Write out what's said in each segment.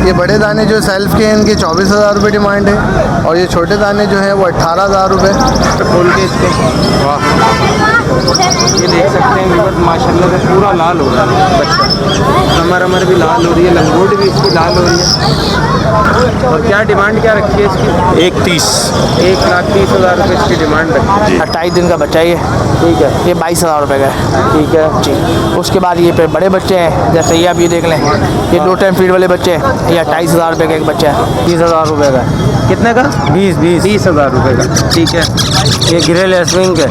ये बड़े दाने जो सेल्फ के हैं इनके 24,000 रुपये डिमांड है, और ये छोटे दाने जो हैं वो 18,000 रुपये। खोल के इसके, वाह ये देख सकते हैं व्यूअर्स, माशाल्लाह से पूरा लाल हो रहा है बच्चा, कमर अमर भी लाल हो रही है, लंगोट भी इसकी लाल हो रही है। और क्या डिमांड क्या रखी है इसकी? 1,30,000 रुपये इसकी डिमांड रखी है। 28 दिन का बच्चा है ये, ठीक है, ये 22,000 रुपये का है। ठीक है जी। उसके बाद ये पे बड़े बच्चे हैं, जैसे ये आप ये देख लें, ये 2 टाइम फीड वाले बच्चे हैं, ये 28,000 रुपये का एक बच्चा है। 30,000 रुपये का। कितने का? 20,000 रुपये का। ठीक है, ये ग्रे लेसविंग का,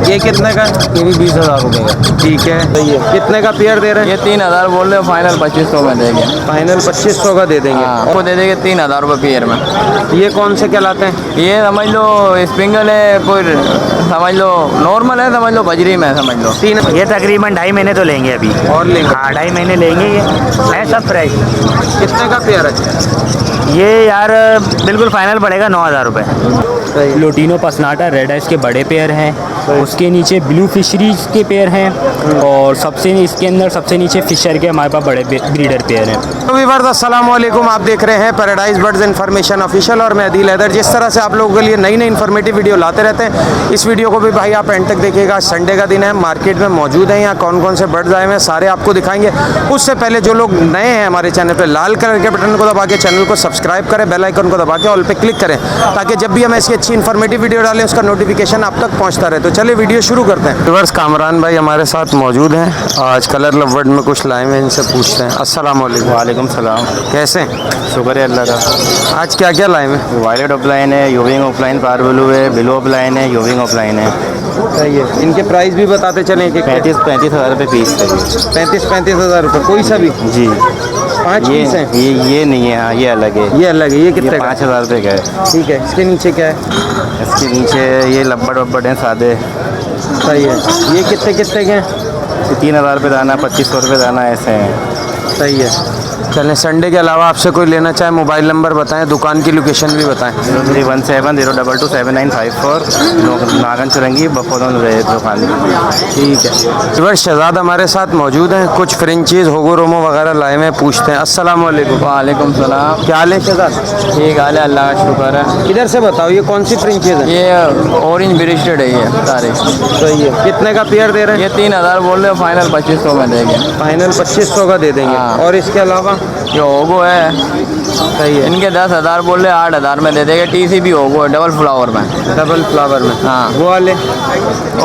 ये कितने का? ये भी 20,000 रुपये का। ठीक है, सही है। कितने का पेयर दे रहे हैं? ये 3,000 बोल रहे हो, फाइनल 2500 में देंगे। फाइनल 2500 का दे देंगे। आपको दे देंगे 3,000 रुपये पेयर में। ये कौन से कहलाते हैं? ये समझ लो स्प्रिंगल है, कोई समझ लो नॉर्मल है, समझ लो बजरी में समझ लो। ये तकरीबन 2.5 महीने तो लेंगे अभी, और लेंगे? हाँ 2.5 महीने लेंगे। ये है सब फ्रेश। कितने का पेयर है? ये यार बिल्कुल फाइनल पड़ेगा 9,000 रुपये। लोटिनो पसनाटा रेड आइस के बड़े पेयर हैं, उसके नीचे ब्लू फिशरीज के पेयर हैं, और सबसे इसके अंदर सबसे नीचे फिशर के हमारे पास बड़े ब्रीडर पेयर हैं। तो व्यूअर्स अस्सलाम वालेकुम, आप देख रहे हैं पैराडाइज बर्ड्स इन्फॉर्मेशन ऑफिशियल, और मैं अदील हैदर। जिस तरह से आप लोगों के लिए नई नई इन्फॉर्मेटिव वीडियो लाते रहते हैं, इस वीडियो को भी भाई आप एंड तक देखिएगा। संडे का दिन है, मार्केट में मौजूद हैं, यहाँ कौन कौन से बर्ड्स आए हैं सारे आपको दिखाएंगे। उससे पहले जो लोग नए हैं हमारे चैनल पर, लाल कलर के बटन को दबा के चैनल को सब्सक्राइब करें, बेल आइकन को दबा के ऑल पे क्लिक करें, ताकि जब भी हम ऐसी अच्छी इन्फॉर्मेटिव वीडियो डालें उसका नोटिफिकेशन आप तक पहुँचता रहे। तो चलिए वीडियो शुरू करते हैं। व्यूअर्स कामरान भाई हमारे साथ मौजूद हैं, आज कलर लव बर्ड में कुछ लाए हैं, इनसे पूछते हैं। अस्सलाम वालेकुम। वालेकुम सलाम। कैसे हैं? शुक्र है अल्लाह का। आज क्या क्या लाए हैं? वायलेट ऑफलाइन है, यूविंग ऑफलाइन, पार ब्लू है, ब्लू ऑफलाइन है, यूविंग ऑफलाइन है। सही है। इनके प्राइस भी बताते चलें कि 35,000 रुपये पीस है। 35,000 रुपये कोई सा भी? जी। 5 पीस हैं? ये नहीं है, हाँ ये अलग है। ये अलग है। ये कितने का? 5,000 रुपये का है। ठीक है। इसके नीचे क्या है? इसके नीचे ये लब्बड़ वब्बड़ हैं सादे। सही है। ये कितने कितने के हैं? 3,000 रुपये दाना, 2,500 रुपये दाना, ऐसे हैं। सही है। चलें, संडे के अलावा आपसे कोई लेना चाहे मोबाइल नंबर बताएं, दुकान की लोकेशन भी बताएं। 0317022794 नागन चुरंगी बफोदन दुकान। ठीक है। इधर शहजाद हमारे साथ मौजूद हैं, कुछ फ्रेंचीज होगो रोमो वगैरह लाए हैं, पूछते हैं। अस्सलाम वालेकुम। वालेकुम सलाम। क्या हाल है शहजाद? ठीक हाल है, अल्लाह का शुक्र है। इधर से बताओ, ये कौन सी फ्रेंचीज है? ये ऑरेंज ब्रिस्टेड है ये सारे। सही है। कितने का पेयर दे रहे हैं? ये 3,000 बोल रहे हो, फाइनल 2500 में देंगे। फाइनल 2500 का दे देंगे। हाँ। और इसके अलावा ये ओगो है, सही है। इनके 10,000 बोल रहे, 8,000 में दे देंगे। TC भी ओगो है, डबल फ्लावर में। डबल फ्लावर में? हाँ। वो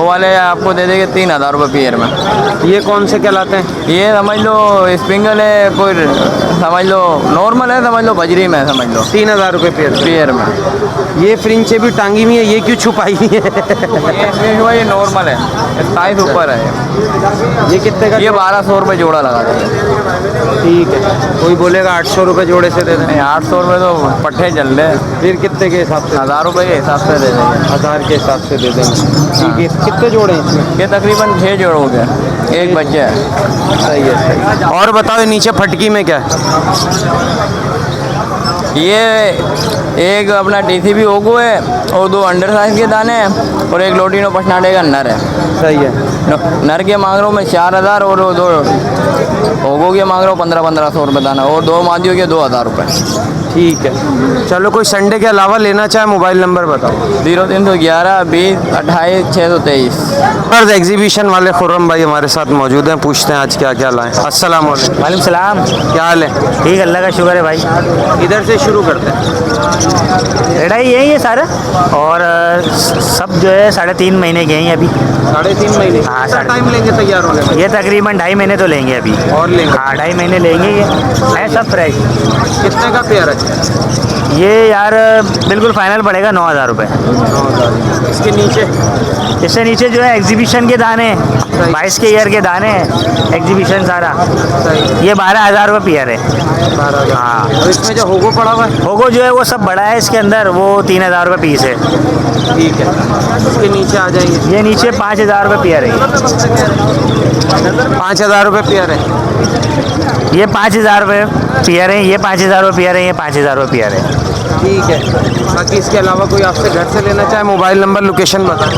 वाले आपको दे देंगे 3,000 रुपये पेयर में। ये कौन से कहलाते हैं? ये समझ लो स्प्रिंगल है, कोई समझ लो नॉर्मल है, समझ लो बजरी में समझ लो। 3,000 रुपये पेयर में। ये फ्रिंचे भी टांगी हुई है, ये क्यों छुपाई हुई है? ये नॉर्मल है, 27 ऊपर है। ये कितने का? ये 1,200 रुपये जोड़ा लगा देंगे। ठीक है। कोई बोलेगा 800 रुपये जोड़े से दे दें? 800 रुपये तो पट्टे चल रहे हैं। फिर कितने के हिसाब से? 1,000 रुपये के हिसाब से दे देंगे। 1000 के हिसाब से दे देंगे। ठीक है। कितने जोड़े हैं इसमें? ये तकरीबन 6 जोड़ हो गए, एक बच्चा है। सही है, सही। और बताओ नीचे फटकी में क्या है? ये एक अपना TC भी ओगो है, और 2 अंडर साइज के दाने हैं, और एक लोटिनो पसनाटे का नर है। सही है। नर के मांग रहा हूँ मैं 4,000, और 2 ओगो के मांग रहा हूँ 1500 रुपये दाना, और 2 मादियों के 2,000 रुपये। ठीक है। चलो, कोई संडे के अलावा लेना चाहे मोबाइल नंबर बताओ। 0311 20 28 623। पर एग्जीबिशन वाले खुर्रम भाई हमारे साथ मौजूद हैं, पूछते हैं आज क्या क्या लाएं। अस्सलाम वालेकुम। वालेकुम सलाम। क्या हाल है? ठीक, अल्लाह का शुक्र है भाई। इधर से शुरू करते हैं। रेडाई यही है सारा, और सब जो है 3.5 महीने के हैं अभी। 3.5 महीने? हाँ, टाइम लेंगे तैयार होने में? ये तकरीबन 2.5 महीने तो लेंगे अभी। और लेंगे? हाँ 2.5 महीने लेंगे। ये है सब फ्रेश। कितने का पेयर है? ये यार बिल्कुल फाइनल पड़ेगा 9,000 रुपये। 9,000। इसके नीचे? इससे नीचे जो है एग्जीबिशन के दाने, 22 के ईयर के दाने हैं, एग्जीबिशन सारा। ये 12,000 रुपये पेयर है। 12,000। हाँ। और इसमें जो होगो पड़ा हुआ है? होगो जो है वो सब बड़ा है, इसके अंदर वो 3,000 रुपये पीस है। ठीक है। इसके नीचे आ जाएंगे? ये नीचे 5,000 रुपये पेयर है। 5,000 रुपये पेयर है? ये 5,000 रुपये पेयर है, ये 5,000 रुपये पेयर है, ये 5,000 रुपये पेयर है। ठीक है। बाकी इसके अलावा कोई आपसे घर से लेना चाहे मोबाइल नंबर लोकेशन बताएं।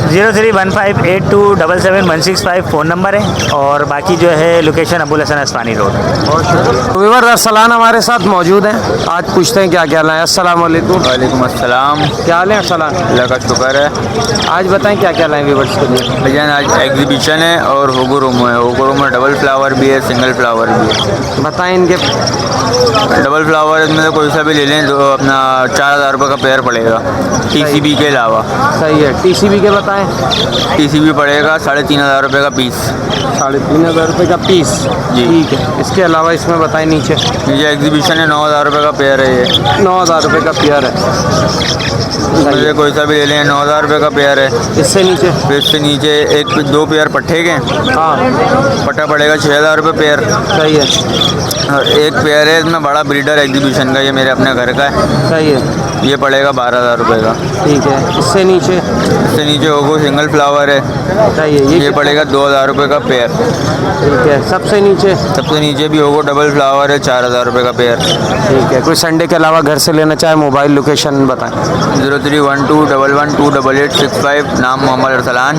031582771665 फ़ोन नंबर है और बाकी जो है लोकेशन अबुल हसन अस्फानी रोड। बहुत शुक्रिया। विवर अरसलान हमारे साथ मौजूद हैं, आज पूछते हैं क्या क्या लाए। अस्सलाम वालेकुम। वालेकुम अस्सलाम। क्या हाल है अरसलान? अल्लाह का शुक्र है। आज बताएं क्या क्या लाए व्यूवर्स के लिए। भैया आज एग्जीबिशन है और होगो रूमो है। होगो रूम में डबल फ्लावर भी है, सिंगल फ्लावर भी है। बताएं इनके। डबल फ्लावर इसमें से कोई सा भी ले लें तो अपना 4000 रुपये का पेयर पड़ेगा, TCB के अलावा। सही है। TCB के बताएं। TCB पड़ेगा 3500 रुपये का पीस। 3500 रुपये का पीस। जी। ठीक है। इसके अलावा इसमें बताएं नीचे। ये एग्जीबिशन है, 9000 रुपये का पेयर है। ये 9000 रुपये का पेयर है। इसमें से कोई सा भी ले लें, 9000 रुपये का पेयर है। इससे नीचे। फिर इससे नीचे दो पेयर पट्टे के, हाँ पट्टा पड़ेगा 6000 रुपये पेयर। सही है। और एक पेयर है इसमें बड़ा ब्रीडर एग्जीबिशन का, ये मेरे अपने घर का है, सही है। ये पड़ेगा 12000 रुपये का। ठीक है। इससे नीचे। इससे नीचे होगो सिंगल फ्लावर है, सही है। ये पड़ेगा 2000 रुपये का पेयर। ठीक है। सबसे नीचे। सबसे नीचे भी होगो डबल फ्लावर है, 4000 रुपये का पेयर। ठीक है। कोई संडे के अलावा घर से लेना चाहे मोबाइल लोकेशन बताएं। 0312112885। नाम मोहम्मद अरसलान,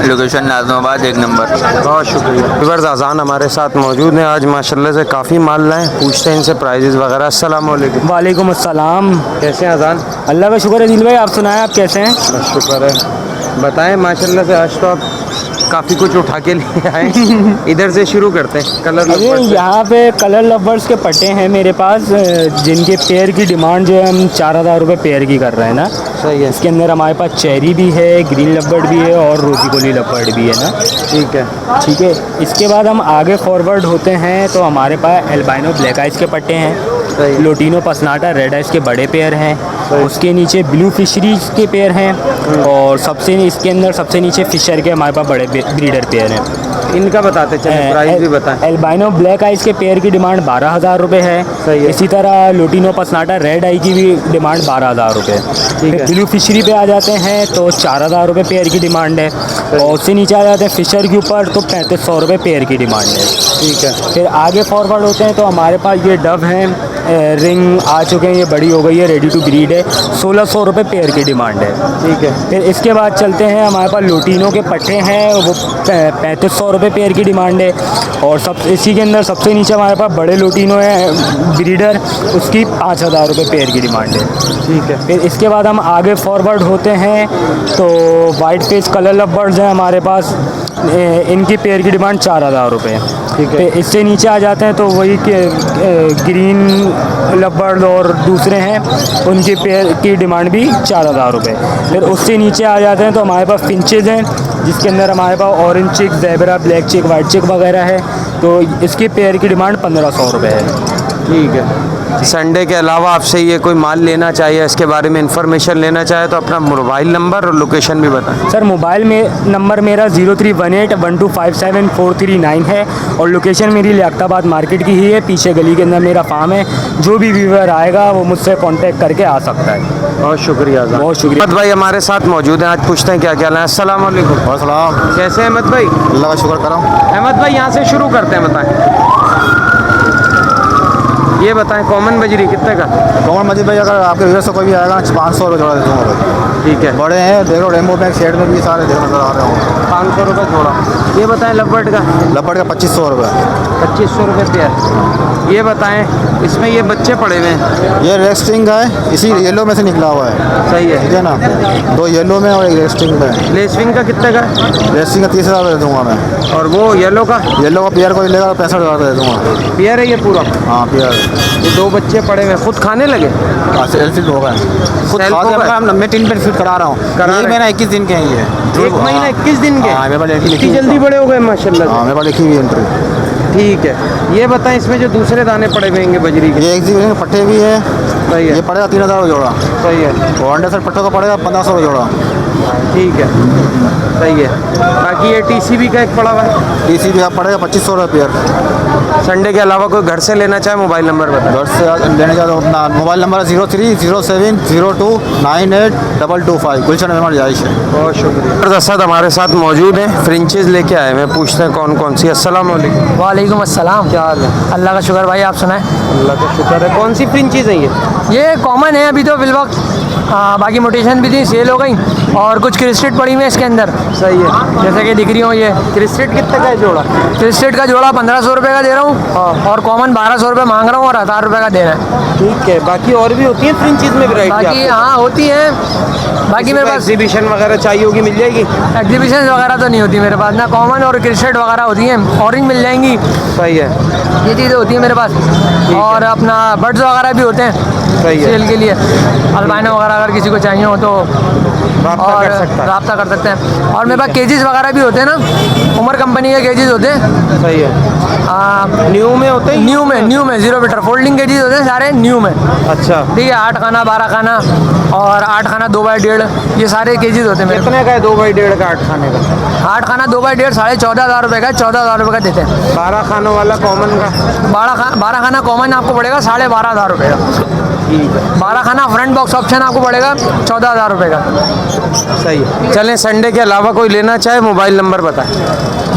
लोकेशन नाज़िमाबाद 1 नंबर। बहुत शुक्रिया। विवर्स आज़ान हमारे साथ मौजूद हैं, आज माशाल्लाह से काफ़ी माल लाए, पूछते हैं इनसे प्राइजेस वगैरह। अस्सलाम वालेकुम। वालेकुम अस्सलाम। कैसे हैं आज़ान? अल्लाह का शुक्र है दिल भाई, आप सुनाएं आप कैसे हैं? बस शुक्र है। बताएं माशाल्लाह से आज तो आप काफ़ी कुछ उठा के लिए आए। इधर से शुरू करते हैं। कलर अरे यहाँ पे कलर लवर्स के पट्टे हैं मेरे पास, जिनके पेयर की डिमांड जो है हम 4000 रुपये पेयर की कर रहे हैं ना। सही है। इसके अंदर हमारे पास चेरी भी है, ग्रीन लवर्ड भी है और रोजी गोली लवर्ड भी है ना। ठीक है। ठीक है। इसके बाद हम आगे फॉरवर्ड होते हैं तो हमारे पास एल्बाइनो ब्लैक आइस के पट्टे हैं, सही। लोटिनो पसनाटा रेड आइस के बड़े पेयर हैं, उसके नीचे ब्लू फिशरीज के पेयर हैं और इसके अंदर सबसे नीचे फिशर के हमारे पास बड़े ब्रीडर पेयर हैं। इनका बताते चलें, प्राइस भी बताएं। एल्बाइनो ब्लैक आइस के पेयर की डिमांड 12000 रुपये है। सही है। इसी तरह लोटिनो पसनाटा रेड आई की भी डिमांड 12000 रुपये। ठीक है। ब्लू फिशरी पे आ जाते हैं तो 4000 रुपये पेयर की डिमांड है और उससे नीचे आ जाते हैं फिशर के ऊपर तो 3500 रुपये पेयर की डिमांड है। ठीक है। फिर आगे फॉरवर्ड होते हैं तो हमारे पास ये डव हैं, रिंग आ चुके हैं, ये बड़ी हो गई है, रेडी टू ब्रीड है, 1600 रुपये पेयर की डिमांड है। ठीक है। फिर इसके बाद चलते हैं, हमारे पास लोटिनो के पट्टे हैं, वो 3500 रुपये पेयर की डिमांड है और इसी के अंदर सबसे नीचे हमारे पास बड़े लोटिनो है ब्रीडर, उसकी 5000 रुपये पेयर की डिमांड है। ठीक है। फिर इसके बाद हम आगे फॉरवर्ड होते हैं तो वाइट फेस कलर लवर्ड्स हैं हमारे पास, इनकी पेयर की डिमांड 4000 रुपये। ठीक है। फिर इससे नीचे आ जाते हैं तो वही ग्रीन लवर्ड और दूसरे हैं, उनकी पेयर की डिमांड भी 4000 रुपये। फिर उससे नीचे आ जाते हैं तो हमारे पास फिंचेज हैं, जिसके अंदर हमारे पास ऑरेंज चिक, ज़ेबरा, ब्लैक चिक, वाइट चिक वगैरह है, तो इसकी पेयर की डिमांड 1500 रुपये है। ठीक है। संडे के अलावा आपसे ये कोई माल लेना चाहिए, इसके बारे में इंफॉर्मेशन लेना चाहे तो अपना मोबाइल नंबर और लोकेशन भी बताएं। सर मोबाइल में नंबर मेरा 0318125743 है और लोकेशन मेरी लियाकताबाद मार्केट की ही है, पीछे गली के अंदर मेरा फार्म है। जो भी व्यूअर आएगा वो मुझसे कांटेक्ट करके आ सकता है। बहुत शुक्रिया। बहुत शुक्रिया। अहमद भाई हमारे साथ मौजूद हैं, आज पूछते हैं क्या क्या लाए। अस्सलाम वालेकुम। सलाम। कैसे हैं अहमद भाई? अल्लाह का शुक्र करो। अहमद भाई यहाँ से शुरू करते हैं, बताएं। ये बताएं कॉमन बजरी कितने का? कौन मजीद भाई, अगर आपके व्यूअर से कोई भी आएगा 500 रुपये जोड़ा दे दूँगा भाई। ठीक है। बड़े हैं, देखो रेमो बैग शेड में भी सारे देखो नजर आ रहे हो। 500 रुपये जोड़ा। ये बताएं लवर्ड का? लपट का 2500 रुपये। 2500 रुपये पेयर। ये बताएं इसमें ये बच्चे पड़े हुए हैं। ये रेस्टिंग का है, इसी येलो में से निकला हुआ है। सही है। ठीक है ना, 2 येलो में और 1 रेस्टिंग में। लेसविंग का कितने का? रेस्टिंग का 30,000 दे दूँगा मैं। और वो येलो का? येलो का पेयर कोई लेगा 65,000 दे दूँगा। पेयर है ये पूरा? हाँ पेयर। ये 2 बच्चे पड़े हुए हैं, खुद खाने लगे? सेल्फी हो गए खुद Self खाते हो गए? हैं, मैं 3 फिट करा रहा हूँ। करा ये रहे? मेरा 21 दिन के हैं ये। 1 महीना 21 दिन के? हाँ मेरे पास इतनी लिखी जल्दी बड़े हो गए माशाल्लाह से। हाँ मेरे पास लिखी हुई एंट्री। ठीक है। ये बताएं इसमें जो दूसरे दाने पड़े हुए हैं बजरी के? ये एग्जीबिशन के पट्टे भी है, सही है। ये पड़ेगा 3000 जोड़ा। सही है। और अंडर सेट पट्टों का पड़ेगा 1500 जोड़ा। ठीक है। सही है। बाकी ये TCB का एक पड़ा हुआ है। TCB का पड़ेगा 2500 रुपये पेयर। संडे के अलावा कोई घर से लेना चाहे मोबाइल नंबर बताएं। घर से लेने जाओ, अपना मोबाइल नंबर 0307029225। गुलशन मेहमान जायश है। बहुत शुक्रिया। असद हमारे साथ मौजूद हैं, फ्रेंचेज लेके आए हैं, पूछते हैं कौन कौन सी। अस्सलाम वालेकुम। वालेकुम अस्सलाम। क्या हाल है? अल्लाह का शुक्र भाई, आप सुनाएं। अल्लाह का शुक्र है। कौन सी फ्रेंचेज है ये? ये कॉमन है अभी तो फिलवक्त, बाकी मोटेशन भी थी, सेल हो गई और कुछ क्रिस्टेड पड़ी हुई है इसके अंदर। सही है। जैसे कि दिख रही हो ये क्रिस्टेड कितने का है जोड़ा? क्रिस्टेड का जोड़ा 1500 रुपये का दे रहा हूँ और कॉमन 1200 रुपये मांग रहा हूँ और 1000 रुपये का देना है। ठीक है। बाकी और भी होती है फ्रिंचीज में वैरायटी? बाकी हाँ होती है, बाकी मेरे पास एग्जीबिशन वगैरह चाहिए होगी, मिल जाएगी? एग्जीबिशन वगैरह तो नहीं होती मेरे पास ना, कॉमन और क्रिस्टेड वगैरह होती हैं, ऑरेंज मिल जाएंगी, सही है। ये चीज़ें होती हैं मेरे पास। और अपना बर्ड्स वगैरह भी होते हैं सही है। सेल के लिए, अल्बाइनो वगैरह अगर किसी को चाहिए हो तो राब्ता कर सकता है। रब्ता कर सकते हैं। और मेरे पास केजेस वगैरह भी होते हैं ना, उमर कंपनी के केजेस होते हैं। सही है। न्यू में होते हैं? न्यू में 0 मीटर फोल्डिंग केजेस होते हैं सारे न्यू में। अच्छा। ठीक है, 8 खाना 12 खाना और 8 खाना 2x1.5, ये सारे केजेस होते हैं मेरे। कितने का है 2x1.5 का 8 खाने का? 8 खाना 2x1.5 14,500 रुपये का, 14,000 रुपये का देते हैं। 12 खानों वाला कॉमन का? 12 खाना कॉमन आपको पड़ेगा 12,500 रुपये का। ठीक है। 12 खाना फ्रंट बॉक्स ऑप्शन आपको पड़ेगा 14,000 रुपये का। सही है। चलें, संडे के अलावा कोई लेना चाहे मोबाइल नंबर बताएं।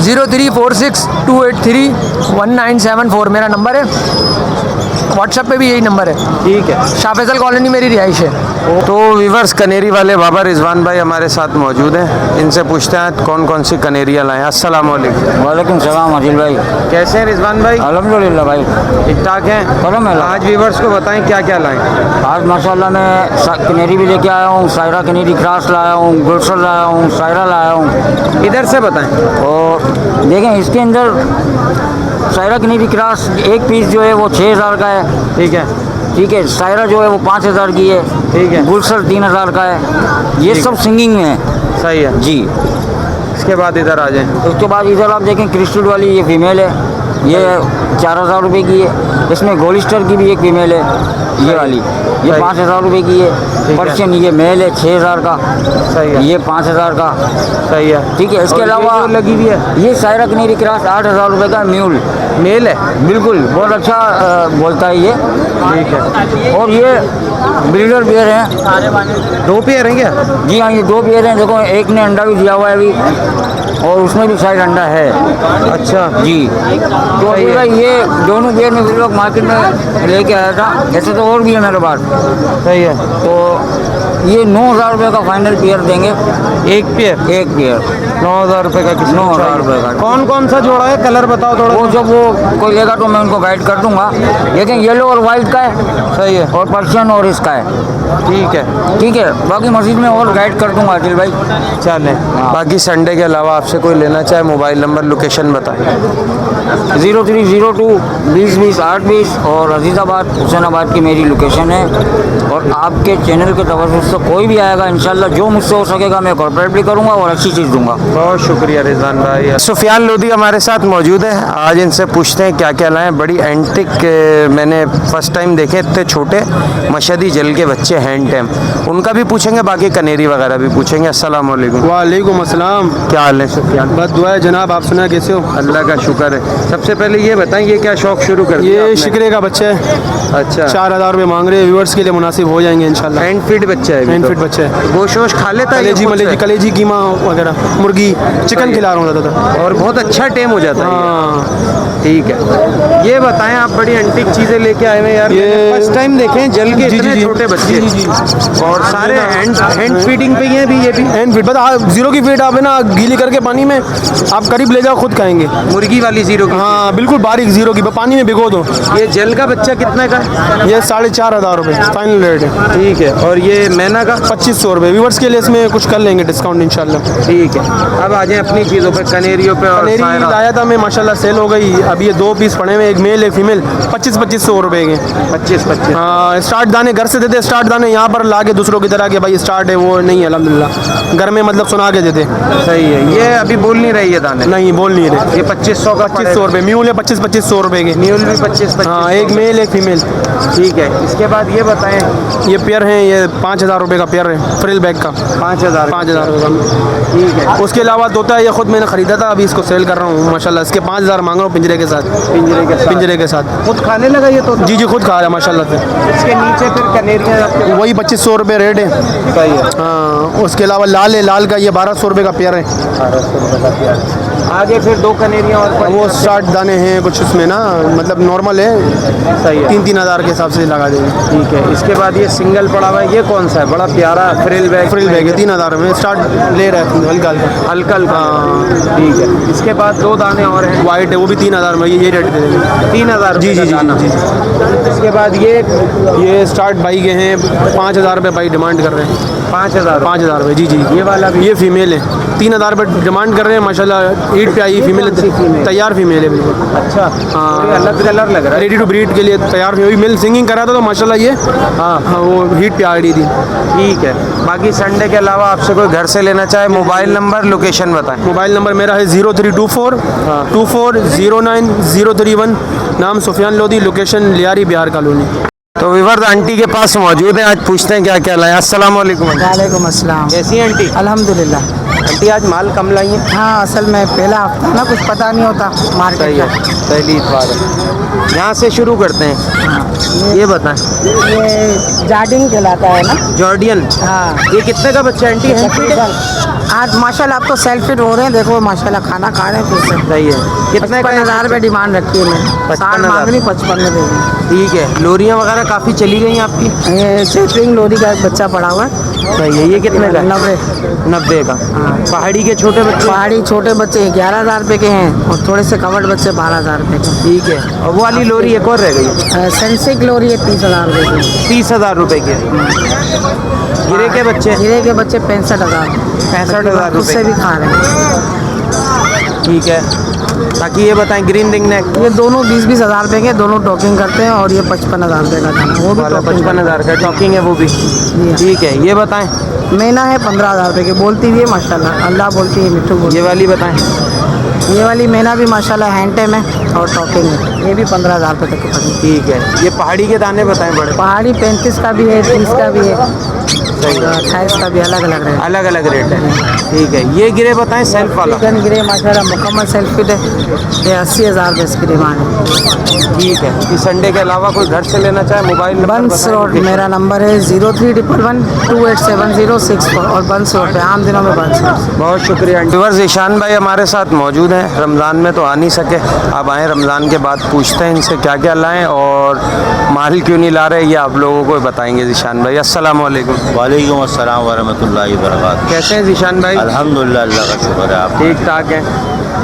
0346283197 मेरा नंबर है, व्हाट्सएप पे भी यही नंबर है। ठीक है। शाह फैसल कॉलोनी मेरी रिहाइश है। तो वीवर्स, कनेरी वाले बाबा रिजवान भाई हमारे साथ मौजूद हैं, इनसे पूछते हैं कौन कौन सी कनेरियाँ लाएँ। अस्सलाम वालेकुम। वालेकुम सलाम आदिल भाई। कैसे हैं रिजवान भाई? अल्हम्दुलिल्लाह भाई, ठीक ठाक हैं? करम है। आज वीवर्स को बताएं क्या क्या लाएँ। आज माशाल्लाह मैं कनेरी भी लेके आया हूँ, सायरा कनेरी क्रॉस लाया हूँ, गुलशन लाया हूँ, सायरा लाया हूँ। इधर से बताएं। और देखें इसके अंदर सायरा कनेरी क्रॉस एक पीस जो है वो 6000 का है। ठीक है। ठीक है। सायरा जो है वो 5000 की है। ठीक है। गुलशन 3000 का है। ये सब सिंगिंग में है। सही है जी। इसके बाद इधर आ जाएं। उसके बाद इधर आप देखें क्रिस्टल वाली ये फीमेल है, ये 4000 रुपये की है। इसमें गोलिस्टर की भी एक फीमेल है, ये वाली, ये 5000 रुपये की है। पर्शियन ये मेल है 6000 का। सही है। ये 5000 का। सही है। ठीक है। इसके अलावा लगी हुई है ये सायरा कनेरी क्रॉस 8000 रुपये का म्यूल मेल है। बिल्कुल बहुत अच्छा बोलता है ये। ठीक है। और ये ब्रीडर पेयर हैं। 2 पेयर हैं क्या? जी हाँ, ये 2 पेयर हैं। देखो एक ने अंडा भी दिया हुआ है अभी और उसमें भी शायद अंडा है। अच्छा जी। तो सही है। भाई ये दोनों पेयर में फिर लोग मार्केट में लेके आया था, ऐसे तो और भी है मेरे पास। सही है। तो ये 9000 रुपये का फाइनल पेयर देंगे। एक पेयर? एक पेयर 9000 रुपये का। किसी 9000 रुपये का। कौन कौन सा जोड़ा है? कलर बताओ थोड़ा। वो जब वो कोई लेगा तो मैं उनको गाइड कर दूंगा। लेकिन येलो और वाइट का है। सही है। और पर्शियन और इसका है। ठीक है। ठीक है। बाकी मस्जिद में और गाइड कर दूंगा आदिल भाई। चलें। बाकी संडे के अलावा आपसे कोई लेना चाहे मोबाइल नंबर लोकेशन बताएं। 0302 2020 820 और अजीज़ाबाद हुसैनाबाद की मेरी लोकेशन है। और आपके चैनल के तवज्जुह से कोई भी आएगा इंशाल्लाह जो मुझसे हो सकेगा मैं कॉर्पोरेट भी करूँगा और अच्छी चीज़ दूंगा। बहुत शुक्रिया रिजवान भाई। सुफियान लोधी हमारे साथ मौजूद है, आज इनसे पूछते हैं क्या क्या लाएं। बड़ी एंटिक मैंने फर्स्ट टाइम देखे, इतने छोटे मशहदी जल के बच्चे हैंड टैम, उनका भी पूछेंगे, बाकी कनेरी वगैरह भी पूछेंगे। अस्सलाम वालेकुम। वालेकुम अस्सलाम। क्या हाल है सुफियान? बस दुआ है जनाब, आप सुना कैसे हो? अल्लाह का शुक्र है। सबसे पहले ये बताएं ये क्या शौक शुरू कर दिया ये आपने? शिकरे का बच्चा है, अच्छा। 4000 रुपये मांग रहे हैं, व्यूअर्स के लिए मुनासिब हो जाएंगे इंशाल्लाह। हैंड फीड बच्चा है? हैंड फीड बच्चा है। गोश्त वोश खा लेता है? कलेजी मलेजी कलेजी कीमा वगैरह, मुर्गी चिकन खिला रहा हूँ ज़्यादातर। और बहुत अच्छा टेम हो जाता है। हाँ। ठीक है। ये बताएं, आप बड़ी एंटिक चीज़ें लेके आए हुए यार। ये फर्स्ट टाइम देखें जल के जी, इतने जी, छोटे बच्चे। जी। और सारे हैंड फीडिंग पे ही हैं भी ये भी? हैंड फीड, बस आप जीरो की फीड आप है ना गीली करके पानी में आप करीब ले जाओ, खुद खाएंगे। मुर्गी वाली जीरो की? हाँ बिल्कुल बारीक जीरो की, पानी में भिगो दो। ये जल का बच्चा कितने का है? ये 4500 रुपये फाइनल रेट है। ठीक है। और ये मैना का? 2500 रुपये। व्यूअर्स के लिए इसमें कुछ कर लेंगे डिस्काउंट इंशाल्लाह। ठीक है। अब आ जाए अपनी चीज़ों पे, कनेरियों पे। और कनेरी सायरा। लाया था मैं, माशाल्लाह सेल हो गई। अभी ये 2 पीस पड़े हुए, एक मेल एक फीमेल, 2500 रुपये के। 25 हाँ, स्टार्ट दाने घर से देते, स्टार्ट दाने यहाँ पर ला के दूसरों की तरह के भाई स्टार्ट है वो नहीं है अल्हम्दुलिल्लाह, घर में मतलब सुना के देते। सही है। ये अभी बोल नहीं रही है दाने? नहीं बोल नहीं रहे। ये 2500 का? 2500 रुपये म्यूल है, 2500 रुपये के। म्यूल भी 2500? हाँ, एक मेल एक फीमेल। ठीक है। इसके बाद ये बताएं, ये पेयर है, ये 5000 रुपये का पेयर है, फ्रिल बैग का। 5000 रुपये का। ठीक है। उसके अलावा तोता है, ये खुद मैंने खरीदा था, अभी इसको सेल कर रहा हूँ माशाल्लाह। इसके 5000 मांग रहा हूँ पिंजरे के साथ। पिंजरे के साथ खुद खाने लगा ये तो? जी खुद खा रहा है माशाल्लाह से। इसके नीचे फिर कनेरियाँ वही 2500 रुपये रेट है। सही है। हाँ, उसके अलावा लाल है, लाल का ये 1200 रुपये का पेयर है। 1200 रुपये का पेयर। आगे फिर 2 कनेरियाँ और पड़ी वो हैं। स्टार्ट दाने हैं कुछ उसमें ना, मतलब नॉर्मल है, सही है। 3-3 हज़ार के हिसाब से लगा देंगे। ठीक है। इसके बाद ये सिंगल पड़ा हुआ है, ये कौन सा है? बड़ा प्यारा फ्रिल बैग। फ्रिल बैग है, 3 हज़ार में स्टार्ट ले रहे हैं हल्का हल्का। हल्का हल्का। ठीक है। इसके बाद 2 दाने और हैं, वाइट है वो भी 3 हज़ार में, ये रेट दे देंगे। 3000 जी जी जी जी। इसके बाद ये स्टार्ट भाई के हैं 5 हज़ार रुपये भाई डिमांड कर रहे हैं। 5000। 5 हज़ार रुपये जी जी। ये वाला भी? ये फीमेल है, 3 हज़ार रुपये डिमांड कर रहे हैं माशाल्लाह। ईद पे आई फीमेल, कौन सी female? तैयार फीमेल है बिल्कुल। अच्छा। हाँ। ये अलग कलर लग रहा है। रेडी टू ब्रीड के लिए तैयार फीमेल। मिल सिंगिंग करा था तो माशाल्लाह ये हाँ वो हीट पे आ रही थी। ठीक है। बाकी संडे के अलावा आपसे कोई घर से लेना चाहे, मोबाइल नंबर लोकेशन बताएं। मोबाइल नंबर मेरा है 0324 2409 नाम सुफियान लोधी, लोकेशन लियारी बिहार कॉलोनी। तो विवर्स आंटी के पास मौजूद हैं, आज पूछते हैं क्या क्या लाए। अस्सलाम वालेकुम। वालेकुम अस्सलाम। कैसी हैं आंटी? अल्हम्दुलिल्लाह। आंटी आज माल कम लाई हैं? हाँ, असल में पहला हफ्ता ना, कुछ पता नहीं होता सही मार्केट है, का। पहली इतवार है। यहाँ से शुरू करते हैं। ये बताएं। ये जार्डिन कहलाता है ना। जॉर्डियन। हाँ। ये कितने का बच्चा आंटी है? आज माशाल्लाह आप तो सेल्फी हो रहे हैं, देखो माशाल्लाह खाना खा रहे हैं फिर से। सही है। कितने का 55,000 रुपये डिमांड रखी है मैंने। 55,000 60 मांग रही, 55 में दे दूँ। ठीक है। लोरियाँ वगैरह काफ़ी चली गई हैं आपकी? ये चेटरिंग लोरी का एक बच्चा पड़ा हुआ है। सही है। ये कितने का? 90। का। पहाड़ी के छोटे बच्चे? पहाड़ी छोटे बच्चे 11,000 रुपये के हैं और थोड़े से कवर्ड बच्चे 12,000 रुपये के। ठीक है। और वो वाली लोरी एक और रह गई, सेंसिक लोरी है 30,000 रुपये की। 30,000 रुपए की। गिरे के बच्चे? हीरे के बच्चे 65,000। 65,000 उससे रुपए। भी खा रहे हैं। ठीक है। बाकी ये बताएं ग्रीन रिंग नेक ये दोनों 20-20 हज़ार रुपये के, दोनों टॉकिंग करते हैं और ये 55,000 रुपये का दाना, वो भी वाला टॉकिंग 55,000 का टॉकिंग है वो भी। ठीक है। ये बताएं। मैना है 15,000 रुपये की, बोलती भी है माशाल्लाह, अल्लाह बोलती है, मिट्टू बोलती ये वाली बताएं। है। ये वाली मैना भी माशाल्लाह हैंडटेम है और टॉकिंग है, ये भी 15,000 रुपये तक की पड़ेगी। ठीक है। ये पहाड़ी के दाने बताएं बड़े। पहाड़ी 35 का भी है, 30 का भी है, सही है। 28 का भी, अलग अलग रेट। अलग अलग रेट है। ठीक है। ये गिरे बताएं सेल्फ वाला। चिकन गिरे माशाल्लाह मुकम्मल सेल्फ फिट है, ये 80,000 रुपये इसकी डिमांड है। ठीक है। कि संडे के अलावा कोई घर से लेना चाहे, मोबाइल नंबर बंस बताएं। रोड मेरा नंबर है 0311 287064 और बंस रोड पे आम दिनों में बंस रोड। बहुत शुक्रिया। व्यूअर्स ईशान भाई हमारे साथ मौजूद हैं। रमज़ान में तो आ नहीं सके, अब आए रमज़ान के बाद पूछते हैं इनसे क्या क्या लाएं और माल क्यों नहीं ला रहे, ये आप लोगों को बताएंगे ईशान भाई। अस्सलाम वालेकुम। वालेकुम अस्सलाम वरहमतुल्लाहि वबरकातुहू। कैसे हैं ईशान भाई? अल्हम्दुलिल्लाह, अल्लाह का शुक्र है। आप ठीक ठाक हैं।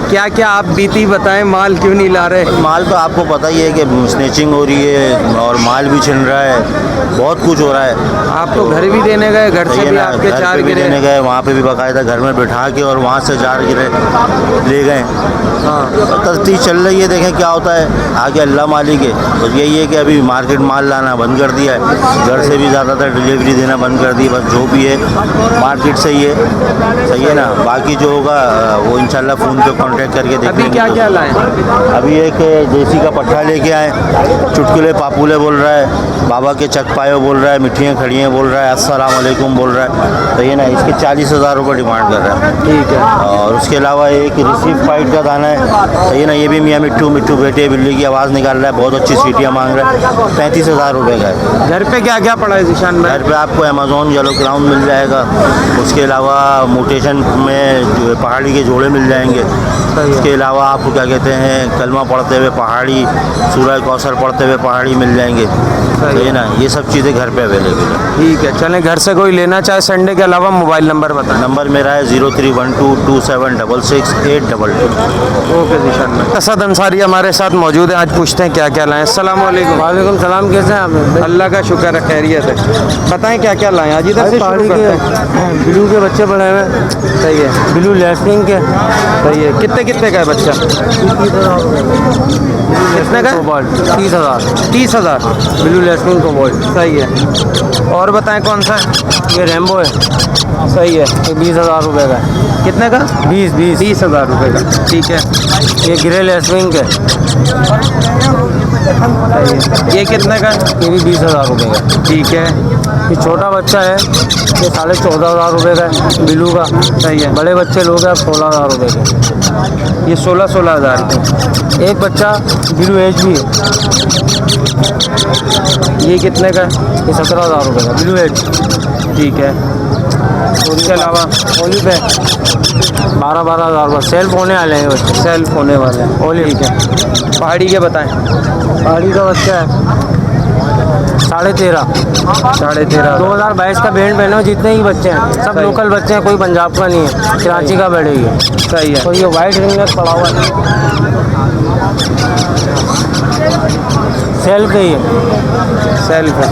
क्या क्या आप बीती बताएं, माल क्यों नहीं ला रहे? माल तो आपको पता ही है कि स्नेचिंग हो रही है और माल भी छिन रहा है, बहुत कुछ हो रहा है। आप तो घर भी देने गए, घर सही से है भी ना, आपके घर 4 पे भी गिरे। देने गए, वहाँ पे भी बाकायदा घर में बिठा के और वहाँ से 4 गिरे ले गए। हाँ। तरतीब चल रही है, देखें क्या होता है आगे, अल्लाह मालिक है। बस यही है कि अभी मार्केट माल लाना बंद कर दिया है, घर से भी ज़्यादातर डिलीवरी देना बंद कर दी। बस जो भी है मार्केट से ही है, सही है ना। बाकी जो होगा वो इंशाल्लाह फ़ोन पे कांटेक्ट करके अभी देखेंगे। क्या क्या लाएं? अभी एक देसी का पट्टा लेके आए, चुटकुले पापुले बोल रहा है, बाबा के चक पायो बोल रहा है, मिठियाँ खड़ियाँ बोल रहा है, अस्सलाम वालेकुम बोल रहा है, तो ये ना इसके 40,000 रुपये डिमांड कर रहा है। ठीक है। और उसके अलावा एक रिसीव फाइट का दाना है, तो ये ना ये भी मियाँ मिट्टू मिट्टू बेटे बिल्ली की आवाज़ निकाल रहा है, बहुत अच्छी सीटियाँ मांग रहा है, 35,000 रुपये का है। घर पे क्या क्या पड़ा है ईशान भाई? घर पे आपको अमेज़ॉन येलो क्राउन मिल जाएगा, उसके अलावा मोटेशन में जो पहाड़ी के जोड़े मिल जाएंगे। उसके अलावा आपको क्या कहते हैं कलमा पढ़ते हुए पहाड़ी, सूरज कौसर पढ़ते हुए पहाड़ी मिल जाएंगे, तो ये ना ये सब चीज़ें घर पे अवेलेबल है। ठीक है। चलें, घर से कोई लेना चाहे संडे के अलावा मोबाइल नंबर बताएं। नंबर मेरा है 0312276682। ओके ईशान भाई। असद अंसारी हमारे साथ मौजूद है, आज पूछते हैं क्या क्या लाएं। अस्सलाम वालेकुम। वालेकुम सलाम, कैसे हैं आप? अल्लाह का शुक्र है, खैरियत है। बताएं क्या क्या लाएं, आज इधर से शुरू करते हैं। ब्लू के बच्चे पड़े हुए हैं, सही है। ब्लू लेस्टिंग के। सही है। कितने कितने का है बच्चा? कितने का? 30,000। 30,000। ब्लू लेस्टिंग को बोल। सही है। और बताएं कौन सा है? ये रेम्बो है, सही है। ये 20,000 रुपये का है। कितने का? 20,000 रुपये का। ठीक है। ये ग्रे लेस्टिंग के, सही है। ये कितने का? ये भी 20,000 रुपये का। ठीक है। ये छोटा बच्चा है, ये 14,500 रुपये का है, ब्लू का। सही है। बड़े बच्चे लोग हैं 16,000 रुपये के। ये 16,000 के। एक बच्चा ब्लू एज भी है, ये कितने का? ये 17,000 रुपये का ब्लू एज। ठीक है। उसके अलावा ओली पे 12,000 बस सेल्फ होने वाले हैं बच्चे। सेल्फ होने वाले हैं। ओली ठीक है। पहाड़ी के बताएं। पहाड़ी का बच्चा है 13.5। 13,500। 2022 का बैंड पहनो, जितने ही बच्चे हैं सब सही। लोकल बच्चे हैं, कोई पंजाब का नहीं है, कराची का बैठ है। सही है। तो ये वाइट रिंगनेस पड़ा हुआ है, सेल्फ ही है, सेल्फ है।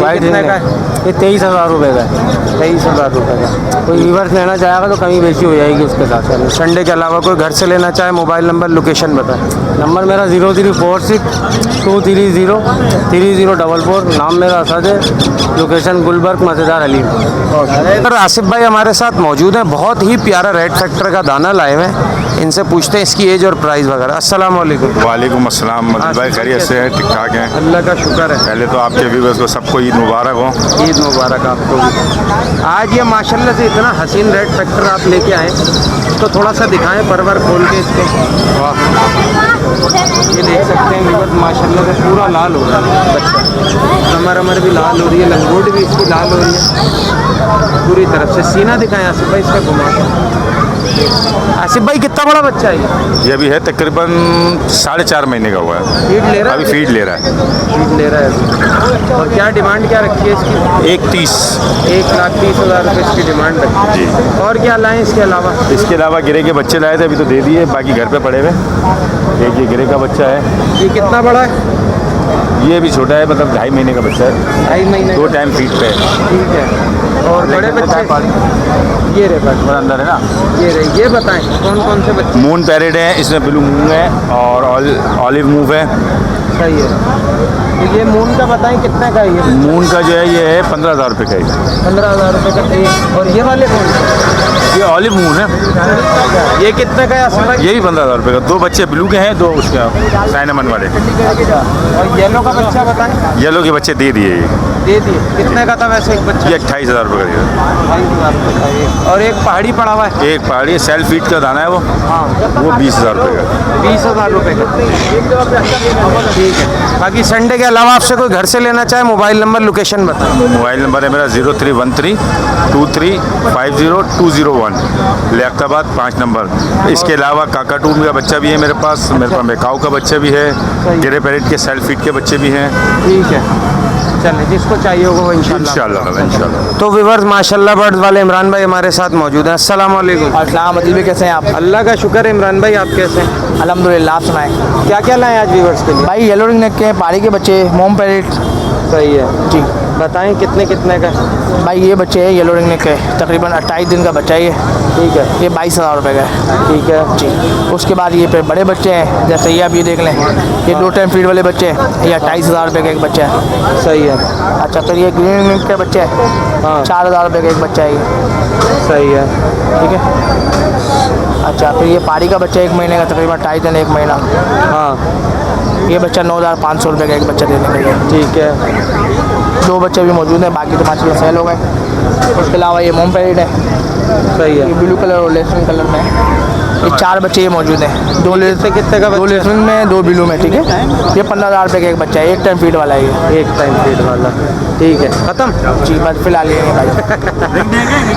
वाइट कितने रिंगनेस का है? ये 23,000 रुपये का है। 23,000 रुपये का। कोई रिवर्स लेना चाहेगा तो कमी बेची हो जाएगी उसके साथ। संडे के अलावा कोई घर से लेना चाहे, मोबाइल नंबर लोकेशन बताएं। नंबर मेरा 0346-230-3044। नाम मेरा असद है, लोकेशन गुलबर्ग मज़ेदार अली। सर आसिफ भाई हमारे साथ मौजूद हैं, बहुत ही प्यारा रेड फैक्टर का दाना लाए हुए हैं। इनसे पूछते हैं इसकी एज और प्राइस वगैरह। अस्सलाम वालेकुम। वालेकुम अस्सलाम। मदद भाई खैरियत से हैं? ठीक ठाक हैं? अल्लाह का शुक्र है। पहले तो आपके व्यूवर्स को सबको ईद मुबारक हो। ईद मुबारक आपको भी। आज ये माशाल्लाह से इतना हसीन रेड फैक्टर आप लेके आए, तो थोड़ा सा दिखाएं परवर खोल के इसको। वाह, ये देख सकते हैं व्यूवर्स, माशाल्लाह से पूरा लाल हो रहा है बच्चा। कमर अमर भी लाल हो रही है, लंगोट भी इसकी लाल हो रही है पूरी तरफ से। सीना दिखाएं आसिफ भाई इसका घुमा के। आसिफ भाई कितना बड़ा बच्चा है ये अभी है तकरीबन 4.5 महीने का हुआ है। फीड ले रहा है? अभी फीड ले रहा है। फीड ले रहा है अभी। और क्या डिमांड क्या रखी है इसकी? 1.30। 1,30,000 रुपये इसकी डिमांड रखी है। जी। और क्या लाएं इसके अलावा? इसके अलावा गिरे के बच्चे लाए थे, अभी तो दे दिए, बाकी घर पे पड़े हुए। एक ये गिरे का बच्चा है, ये कितना बड़ा है? ये भी छोटा है, मतलब 2.5 महीने का बच्चा है। 2.5 महीने 2 टाइम फीड पे है। ठीक है। और बड़े बच्चे ये रहे बस और अंदर है ना, ये बताएं कौन कौन से बच्चे? मून पैरेट है, इसमें ब्लू मून है और ऑलिव मूव है। सही है। तो ये मून का बताएं कितने का है ये? मून का जो है ये है 15,000 रुपये का ही। 15,000 रुपये का एक। और ये वाले कौन से? ये ऑलिव मून है, ये कितने का है आसिफ भाई? ये भी 15,000 रुपये का। 2 बच्चे ब्लू के हैं, 2 उसके साइनामन वाले। और येलो का बच्चा बताएं। येलो के बच्चे दे दिए, ये दे दिए। कितने का था वैसे एक बच्चा? 28,000 रुपये का दिया। 28,000 रुपये का एक। और एक पहाड़ी पड़ा हुआ है। एक पहाड़ी सेल्फ फीड का दाना है वो, हाँ, वो 20,000 रुपये का। 20,000 रुपये का। ठीक है। बाकी संडे के अलावा आपसे कोई घर से लेना चाहे, मोबाइल नंबर लोकेशन बताएं। मोबाइल नंबर है मेरा 03132350 लियाकताबाद 5 नंबर। इसके अलावा काकाटून का बच्चा भी है मेरे पास मेकाऊ का बच्चा भी है, गिरे पैरेट के सेल्फ फीड के बच्चे भी हैं। ठीक है, चलें जिसको चाहिए होगा वो इंशाल्लाह। इंशाल्लाह। तो व्यूअर्स माशाल्लाह बर्ड्स वाले इमरान भाई हमारे साथ मौजूद हैं। अस्सलाम वालेकुम। अस्सलाम वालेकुम, कैसे हैं आप? अल्लाह का शुक्र है इमरान भाई, आप कैसे हैं? अल्हम्दुलिल्लाह, आप सुनाएं। क्या क्या लाएं आज व्यूअर्स के लिए? भाई येलो रिंग नेक के, पहाड़ी के बच्चे, मोम पैरेट। सही है जी। बताएं कितने कितने का? भाई ये बच्चे हैं येलो रिंग नेक के, तकरीबन 28 दिन का बच्चा है ये। ठीक है। ये 22,000 रुपये का है। ठीक है जी। उसके बाद ये पे बड़े बच्चे हैं, जैसे ये आप ये देख लें, ये 2 टाइम फीड वाले बच्चे हैं, ये 28,000 रुपये का एक बच्चा है। सही है। अच्छा, तो ये ग्रीन रिंग के बच्चे हैं, हाँ 4,000 रुपये का एक बच्चा है ये। सही है। ठीक है। अच्छा, फिर ये पहाड़ी का बच्चा 1 महीने का, तकरीबन 2.5 दिन 1 महीना। हाँ ये बच्चा 9,500 रुपये का एक बच्चा देने का है। ठीक है। 2 बच्चे भी मौजूद हैं, बाकी तो माशाल्लाह सेल हो गए। उसके अलावा ये मोम पैरेट है, सही ये है। ब्लू कलर और लेसन कलर में है। ये 4 बच्चे ये मौजूद हैं, 2 कितने का 2 लेसन में, 2 ब्लू में। ठीक है। ये 15,000 रुपये का एक बच्चा है, 1 टाइम फीड वाला है ये। एक टाइम फीड वाला। ठीक है, ख़त्म। जी, बस फिलहाल ये नहीं भाई।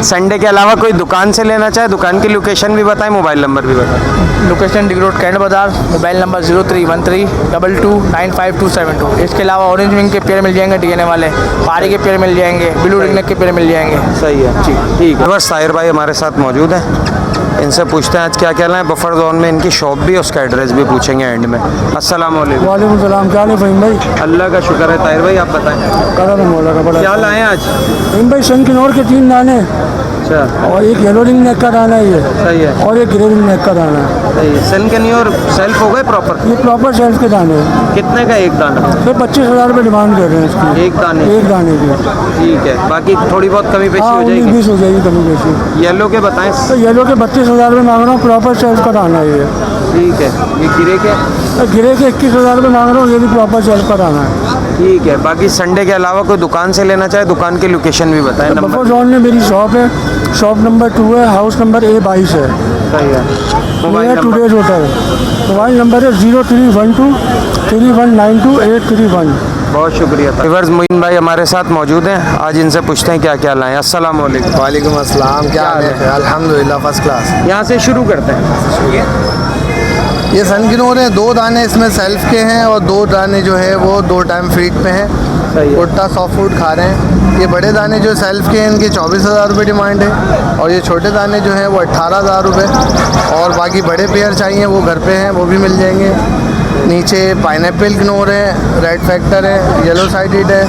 संडे के अलावा कोई दुकान से लेना चाहे, दुकान की लोकेशन भी बताएं, मोबाइल नंबर भी बताएं। लोकेशन डिग रोड कैंट बाज़ार, मोबाइल नंबर 0313229572। इसके अलावा ऑरेंज विंग के पेड़ मिल जाएंगे, डीएनए वाले, पहाड़ी के पेड़ मिल जाएंगे, ब्लू रिंग नेक के पेड़ मिल जाएंगे। सही है जी। ठीक है। बस साहिर भाई हमारे साथ मौजूद हैं, इनसे पूछते हैं आज क्या क्या लाएं। बफर जोन में इनकी शॉप भी, उसका एड्रेस भी पूछेंगे एंड में। अस्सलाम वालेकुम। वालेकुम सलाम, क्या हाल है फ़हीम भाई? अल्लाह का शुक्र है। ताहिर भाई आप बताएं करम मौला का बड़ा। क्या लाएं आज? फ़हीम भाई शनकिनौर के 3 दाने अच्छा, और एक येलो रिंग नेक का दाना है ये, सही है। और एक ग्रे रिंग नेक का दाना है। सही है। सन के नहीं और सेल्फ हो गए प्रॉपर? ये प्रॉपर सेल्फ के दाने हैं। कितने का एक दाना? फिर 25,000 रुपये डिमांड कर रहे हैं इसकी, एक दाने? एक दाने की। ठीक है, बाकी थोड़ी बहुत कमी पेशी हाँ, हो जाएगी। 19-20 हो जाएगी कमी बेशी। येलो के बताएं। तो येलो के 32,000 रुपये मांग रहा हूँ, प्रॉपर सेल्फ का दाना है ये। ठीक है। ये गिरे के? गिरे के 21,000 रुपये मांग रहा हूँ, ये भी प्रॉपर सेल्फ का दाना है। ठीक है। बाकी संडे के अलावा कोई दुकान से लेना चाहे, दुकान की लोकेशन भी बताएं। Buffer number? जोन में मेरी शॉप है, शॉप नंबर 2 है, हाउस नंबर A22 है। सही है। मोबाइल मेरा number? Today's hotel. Mobile number है 03123192 831। बहुत शुक्रिया। व्यूअर्स, मोइन भाई हमारे साथ मौजूद हैं, आज इनसे पूछते हैं क्या क्या लाएं। अस्सलाम वालेकुम। वालेकुम अस्सलाम, क्या हाल है? अल्हम्दुलिल्लाह फर्स्ट क्लास। यहाँ से शुरू करते हैं। ये सनगिनोर है, 2 दाने इसमें सेल्फ के हैं और 2 दाने जो है वो 2 टाइम फीड पे हैं। भुट्टा सॉफ्ट फूड खा रहे हैं। ये बड़े दाने जो सेल्फ के हैं इनकी 24,000 रुपये डिमांड है और ये छोटे दाने जो हैं वो 18,000 रुपये। और बाकी बड़े पेयर चाहिए वो घर पे हैं, वो भी मिल जाएंगे। नीचे पाइनएप्पल ग्नोर है, रेड फैक्टर है, येलो साइडेड है।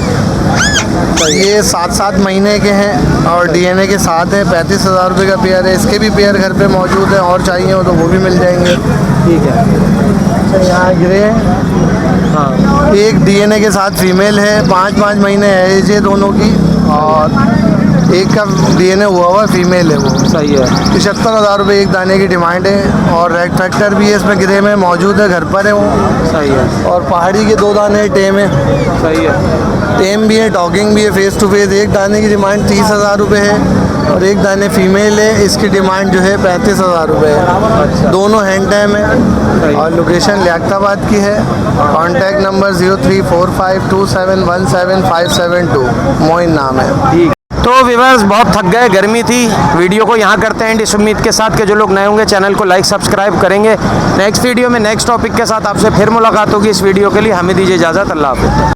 ये 7-7 महीने के हैं और डीएनए के साथ है। 35,000 रुपये का पेयर है। इसके भी पेयर घर पे मौजूद है और चाहिए हो तो वो भी मिल जाएंगे। ठीक है। अच्छा, यहाँ गिरे हैं। हाँ, एक डीएनए के साथ फीमेल है, 5-5 महीने एज है दोनों की और एक का डीएनए हुआ फीमेल है वो। सही है। 75,000 रुपये एक दाने की डिमांड है और रेड फैक्टर भी है इसमें गिरे में मौजूद है, घर पर है वो। सही है। और पहाड़ी के 2 दाने टेम है। सही है। टेम भी है, टॉकिंग भी है, फेस टू फेस। एक दाने की डिमांड 30,000 रुपये है और एक दाने फीमेल है, इसकी डिमांड जो है 35,000 रुपये है। अच्छा। दोनों हैंड टाइम है और लोकेशन लियाकताबाद की है। कॉन्टैक्ट नंबर 034527175772, मोइन नाम है। ठीक। तो व्यूअर्स, बहुत थक गए, गर्मी थी। वीडियो को यहाँ करते हैं इस उम्मीद के साथ कि जो लोग नए होंगे चैनल को लाइक सब्सक्राइब करेंगे। नेक्स्ट वीडियो में नेक्स्ट टॉपिक के साथ आपसे फिर मुलाकात होगी। इस वीडियो के लिए हमें दीजिए इजाज़त। अल्लाह हाफ़िज़।